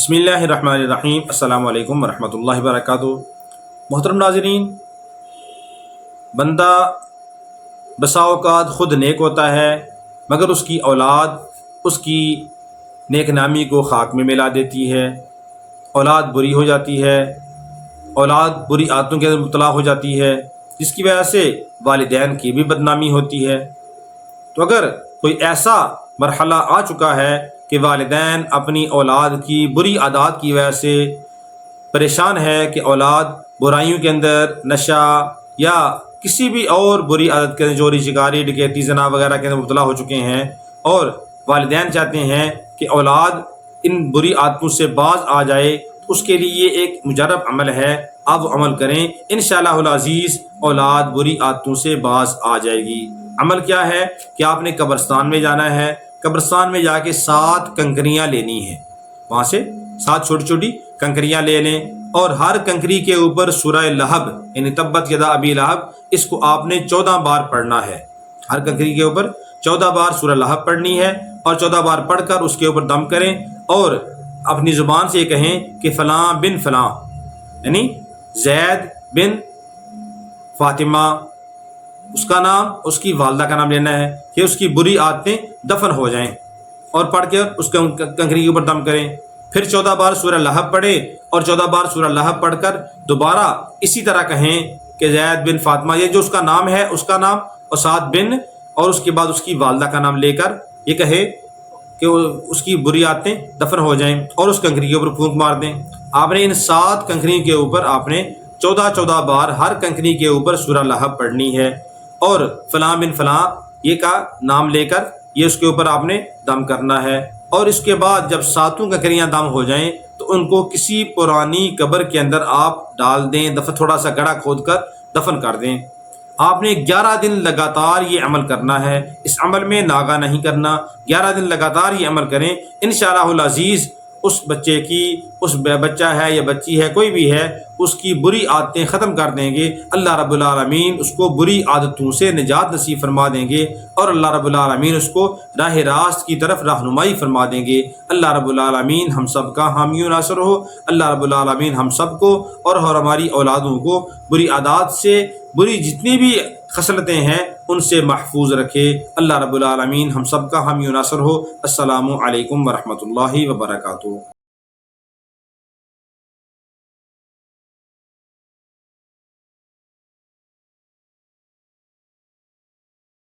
بسم اللہ الرحمن الرحیم۔ السلام علیکم ورحمۃ اللہ وبرکاتہ۔ محترم ناظرین، بندہ بسا اوقات خود نیک ہوتا ہے مگر اس کی اولاد اس کی نیک نامی کو خاک میں ملا دیتی ہے، اولاد بری ہو جاتی ہے، اولاد بری عادتوں کے اندر مبتلا ہو جاتی ہے، جس کی وجہ سے والدین کی بھی بدنامی ہوتی ہے۔ تو اگر کوئی ایسا مرحلہ آ چکا ہے کہ والدین اپنی اولاد کی بری عادات کی وجہ سے پریشان ہے کہ اولاد برائیوں کے اندر، نشہ یا کسی بھی اور بری عادت کے اندر، چوری چکاری ڈکیتی زنا وغیرہ کے اندر مبتلا ہو چکے ہیں، اور والدین چاہتے ہیں کہ اولاد ان بری عادتوں سے باز آ جائے، تو اس کے لیے ایک مجرب عمل ہے، آپ وہ عمل کریں، انشاءاللہ العزیز اولاد بری عادتوں سے باز آ جائے گی۔ عمل کیا ہے کہ آپ نے قبرستان میں جانا ہے، قبرستان میں جا کے 7 کنکریاں لینی ہیں، وہاں سے 7 چھوٹی چھوٹی کنکریاں لے لیں، اور ہر کنکری کے اوپر سورہ لہب یعنی تبت یدا ابی لہب، اس کو آپ نے 14 بار پڑھنا ہے۔ ہر کنکری کے اوپر 14 بار سورہ لہب پڑھنی ہے، اور 14 بار پڑھ کر اس کے اوپر دم کریں، اور اپنی زبان سے یہ کہیں کہ فلاں بن فلاں، یعنی زید بن فاطمہ، اس کا نام، اس کی والدہ کا نام لینا ہے کہ اس کی بری عادتیں دفن ہو جائیں، اور پڑھ کے اس کنکری کے اوپر دم کریں۔ پھر 14 بار سورہ لہب پڑھیں، اور 14 بار سورہ لہب پڑھ کر دوبارہ اسی طرح کہیں کہ زید بن فاطمہ، یہ جو اس کا نام ہے اس کا نام، اور 7 بن، اور اس کے بعد اس کی والدہ کا نام لے کر یہ کہے کہ اس کی بری عادتیں دفن ہو جائیں، اور اس کنکری کے اوپر پھونک مار دیں۔ آپ نے ان 7 کنکری کے اوپر آپ نے 14 بار ہر کنکری کے اوپر سورہ لہب پڑھنی ہے، اور فلاں بن فلاں یہ کا نام لے کر یہ اس کے اوپر آپ نے دم کرنا ہے۔ اور اس کے بعد جب 7 کنکریاں دم ہو جائیں تو ان کو کسی پرانی قبر کے اندر آپ ڈال دیں، تھوڑا سا گڑھا کھود کر دفن کر دیں۔ آپ نے 11 دن لگاتار یہ عمل کرنا ہے، اس عمل میں ناغہ نہیں کرنا، 11 دن لگاتار یہ عمل کریں، انشاءاللہ العزیز اس بچے کی، اس بچہ ہے یا بچی ہے کوئی بھی ہے، اس کی بری عادتیں ختم کر دیں گے۔ اللہ رب العالمین اس کو بری عادتوں سے نجات نصیب فرما دیں گے، اور اللہ رب العالمین اس کو راہ راست کی طرف رہنمائی فرما دیں گے۔ اللہ رب العالمین ہم سب کا حامی و ناصر ہو۔ اللہ رب العالمین ہم سب کو اور ہماری اولادوں کو بری عادات سے، بری جتنی بھی خصلتیں ہیں ان سے محفوظ رکھے۔ اللہ رب العالمین ہم سب کا حامی و ناصر ہو۔ السلام علیکم ورحمۃ اللہ وبرکاتہ۔